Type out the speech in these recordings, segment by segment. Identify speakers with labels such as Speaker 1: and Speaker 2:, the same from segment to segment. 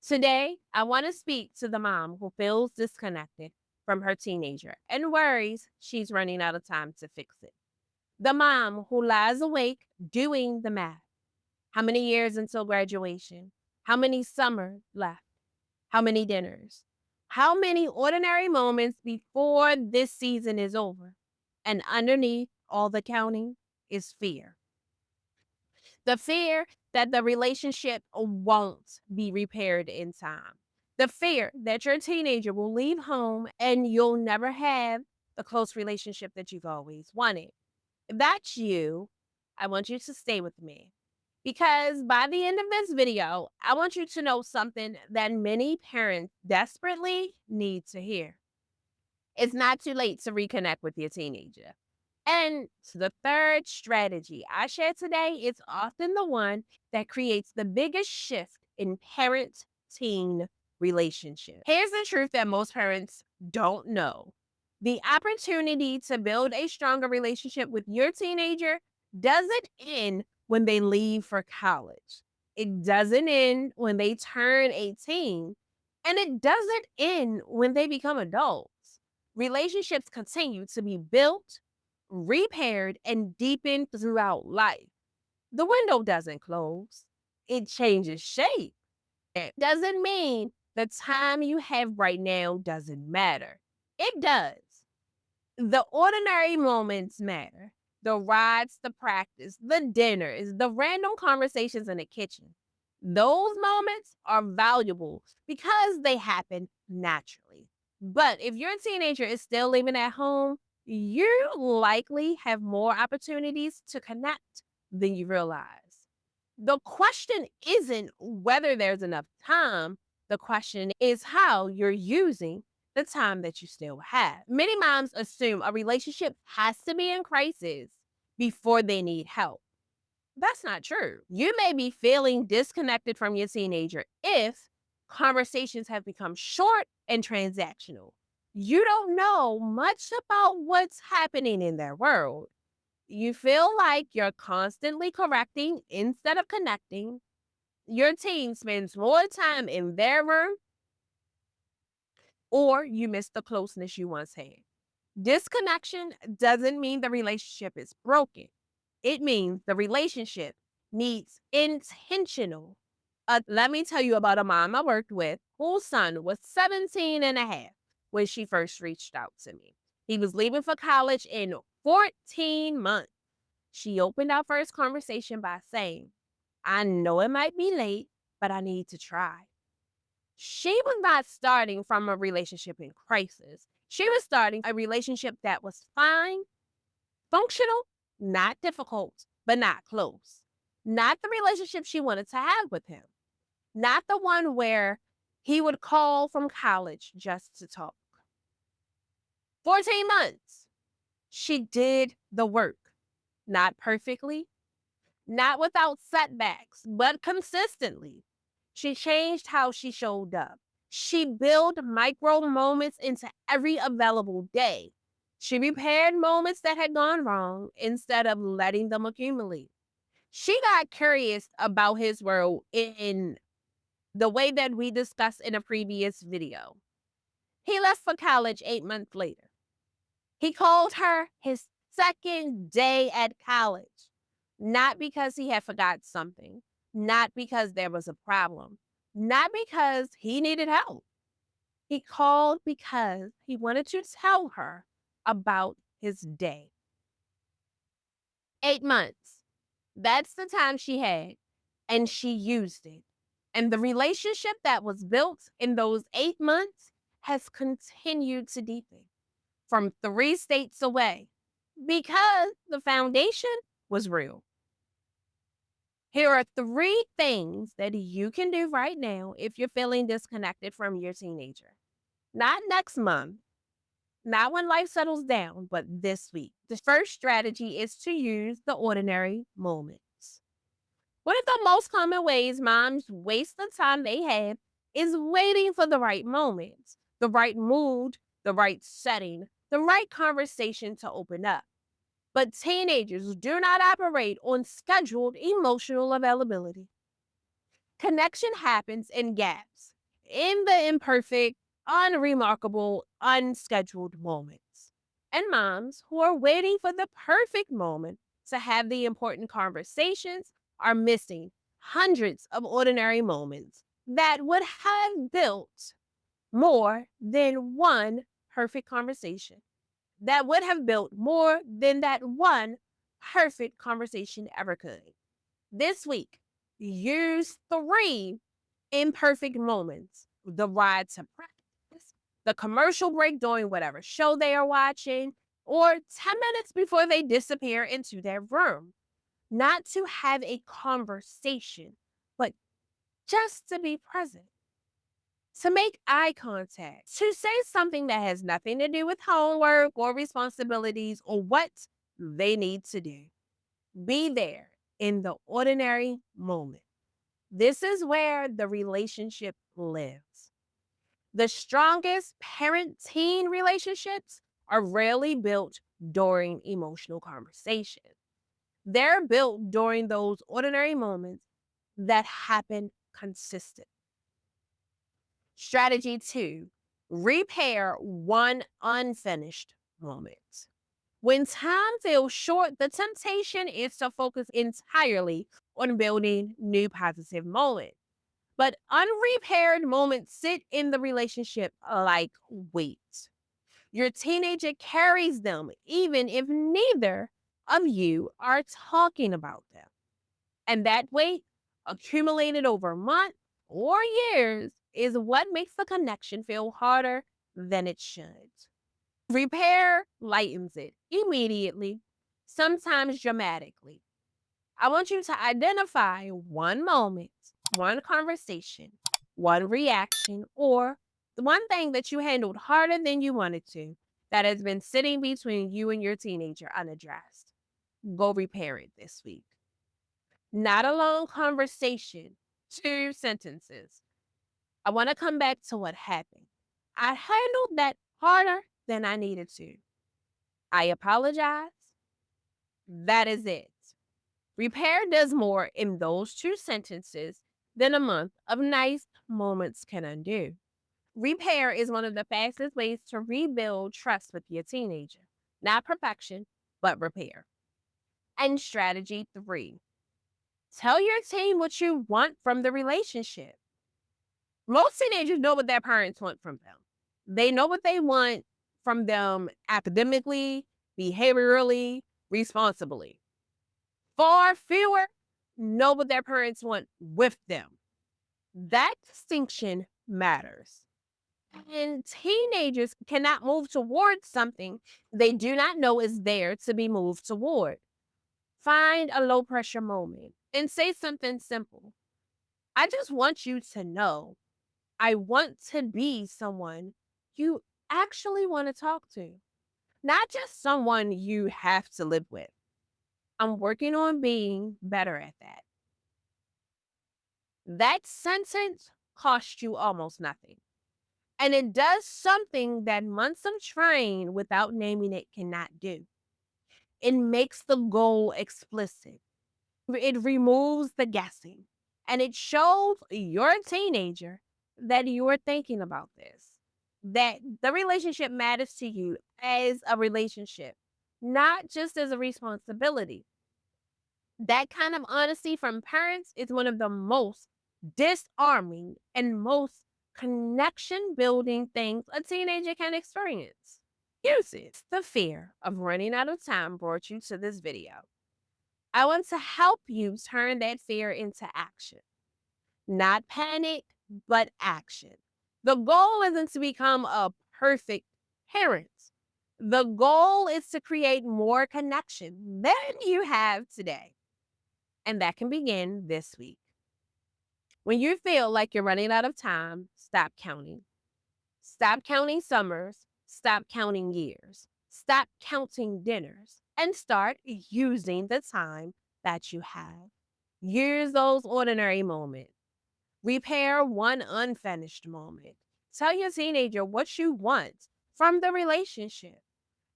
Speaker 1: Today, I want to speak to the mom who feels disconnected from her teenager and worries she's running out of time to fix it. The mom who lies awake doing the math. How many years until graduation? How many summers left? How many dinners? How many ordinary moments before this season is over? And underneath all the counting is fear. The fear that the relationship won't be repaired in time. The fear that your teenager will leave home and you'll never have the close relationship that you've always wanted. If that's you, I want you to stay with me because by the end of this video, I want you to know something that many parents desperately need to hear. It's not too late to reconnect with your teenager. And the third strategy I share today is often the one that creates the biggest shift in parent teen relationship. Here's the truth that most parents don't know. The opportunity to build a stronger relationship with your teenager doesn't end when they leave for college. It doesn't end when they turn 18, and it doesn't end when they become adults. Relationships continue to be built, repaired, and deepened throughout life. The window doesn't close, it changes shape. It doesn't mean the time you have right now doesn't matter. It does. The ordinary moments matter. The rides, the practice, the dinners, the random conversations in the kitchen. Those moments are valuable because they happen naturally. But if your teenager is still living at home, you likely have more opportunities to connect than you realize. The question isn't whether there's enough time, the question is how you're using the time that you still have. Many moms assume a relationship has to be in crisis before they need help. That's not true. You may be feeling disconnected from your teenager if conversations have become short and transactional. You don't know much about what's happening in their world. You feel like you're constantly correcting instead of connecting. Your teen spends more time in their room, or you miss the closeness you once had. Disconnection doesn't mean the relationship is broken. It means the relationship needs intentional. Let me tell you about a mom I worked with whose son was 17 and a half when she first reached out to me. He was leaving for college in 14 months. She opened our first conversation by saying, I know it might be late, but I need to try. She was not starting from a relationship in crisis. She was starting a relationship that was fine, functional, not difficult, but not close. Not the relationship she wanted to have with him. Not the one where he would call from college just to talk. 14 months. She did the work. Not perfectly, not without setbacks, but consistently. She changed how she showed up. She built micro moments into every available day. She repaired moments that had gone wrong instead of letting them accumulate. She got curious about his world in the way that we discussed in a previous video. He left for college 8 months later. He called her his second day at college, not because he had forgot something, not because there was a problem, not because he needed help. He called because he wanted to tell her about his day. 8 months. That's the time she had, and she used it. And the relationship that was built in those 8 months has continued to deepen from 3 states away because the foundation was real. Here are 3 things that you can do right now if you're feeling disconnected from your teenager. Not next month, not when life settles down, but this week. The first strategy is to use the ordinary moments. One of the most common ways moms waste the time they have is waiting for the right moment, the right mood, the right setting, the right conversation to open up. But teenagers do not operate on scheduled emotional availability. Connection happens in gaps. in the imperfect, unremarkable, unscheduled moments. And moms who are waiting for the perfect moment to have the important conversations are missing hundreds of ordinary moments that would have built more than one perfect conversation, that would have built more than that one perfect conversation ever could. This week, use three imperfect moments: the ride to practice, the commercial break during whatever show they are watching, or 10 minutes before they disappear into their room. Not to have a conversation, but just to be present, to make eye contact, to say something that has nothing to do with homework or responsibilities or what they need to do. Be there in the ordinary moment. This is where the relationship lives. The strongest parent teen relationships are rarely built during emotional conversations. They're built during those ordinary moments that happen consistently. Strategy two, repair one unfinished moment. When time feels short, the temptation is to focus entirely on building new positive moments. But unrepaired moments sit in the relationship like weights. Your teenager carries them even if neither of you are talking about them. And that weight, accumulated over months or years, is what makes the connection feel harder than it should. Repair lightens it immediately, sometimes dramatically. I want you to identify one moment, one conversation, one reaction, or the one thing that you handled harder than you wanted to that has been sitting between you and your teenager unaddressed. Go repair it this week. Not a long conversation, two sentences. I want to come back to what happened. I handled that harder than I needed to. I apologize. That is it. Repair does more in those two sentences than a month of nice moments can undo. Repair is one of the fastest ways to rebuild trust with your teenager. Not perfection, but repair. And strategy three, tell your teen what you want from the relationship. Most teenagers know what their parents want from them. They know what they want from them academically, behaviorally, responsibly. Far fewer know what their parents want with them. That distinction matters. And teenagers cannot move towards something they do not know is there to be moved toward. Find a low pressure moment and say something simple. I just want you to know I want to be someone you actually want to talk to, not just someone you have to live with. I'm working on being better at that. That sentence costs you almost nothing. And it does something that months of trying without naming it cannot do. It makes the goal explicit. It removes the guessing. And it shows your teenager that you are thinking about this, that the relationship matters to you as a relationship, not just as a responsibility. That kind of honesty from parents is one of the most disarming and most connection building things a teenager can experience. Use it. The fear of running out of time brought you to this video. I want to help you turn that fear into action. Not panic, but action. The goal isn't to become a perfect parent. The goal is to create more connection than you have today. And that can begin this week. When you feel like you're running out of time, stop counting. Stop counting summers. Stop counting years. Stop counting dinners and start using the time that you have. Use those ordinary moments. Repair one unfinished moment. Tell your teenager what you want from the relationship,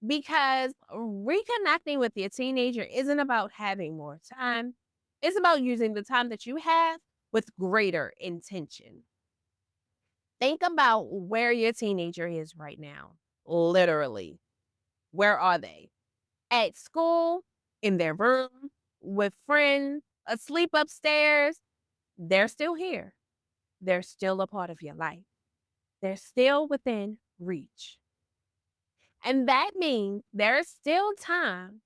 Speaker 1: because reconnecting with your teenager isn't about having more time. It's about using the time that you have with greater intention. Think about where your teenager is right now. Literally. Where are they? At school, in their room, with friends, asleep upstairs. They're still here. They're still a part of your life. They're still within reach. And that means there is still time.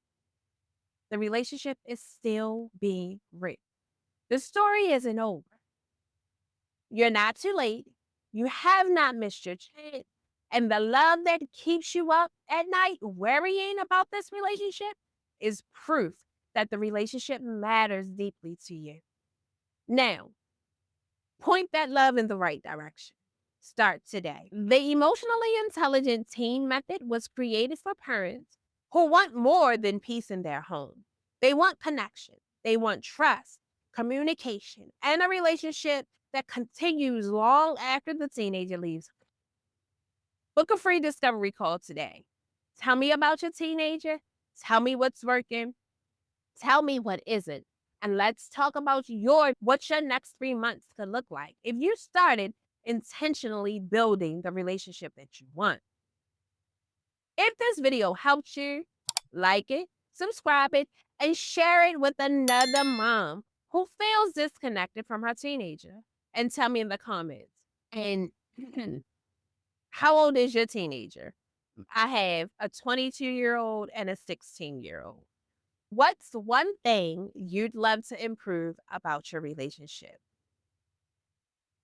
Speaker 1: The relationship is still being written. The story isn't over. You're not too late. You have not missed your chance. And the love that keeps you up at night worrying about this relationship is proof that the relationship matters deeply to you. Now, point that love in the right direction. Start today. The emotionally intelligent teen method was created for parents who want more than peace in their home. They want connection, they want trust, communication, and a relationship that continues long after the teenager leaves. Book a free discovery call today. Tell me about your teenager. Tell me what's working. Tell me what isn't. And let's talk about what your next 3 months could look like if you started intentionally building the relationship that you want. If this video helped you, like it, subscribe it, and share it with another mom who feels disconnected from her teenager. And tell me in the comments. And how old is your teenager? I have a 22-year-old and a 16-year-old. What's one thing you'd love to improve about your relationship?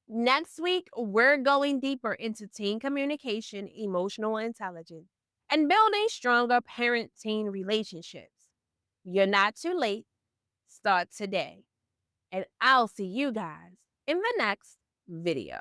Speaker 1: Next week, we're going deeper into teen communication, emotional intelligence, and building stronger parent teen relationships. You're not too late. Start today. And I'll see you guys in the next video.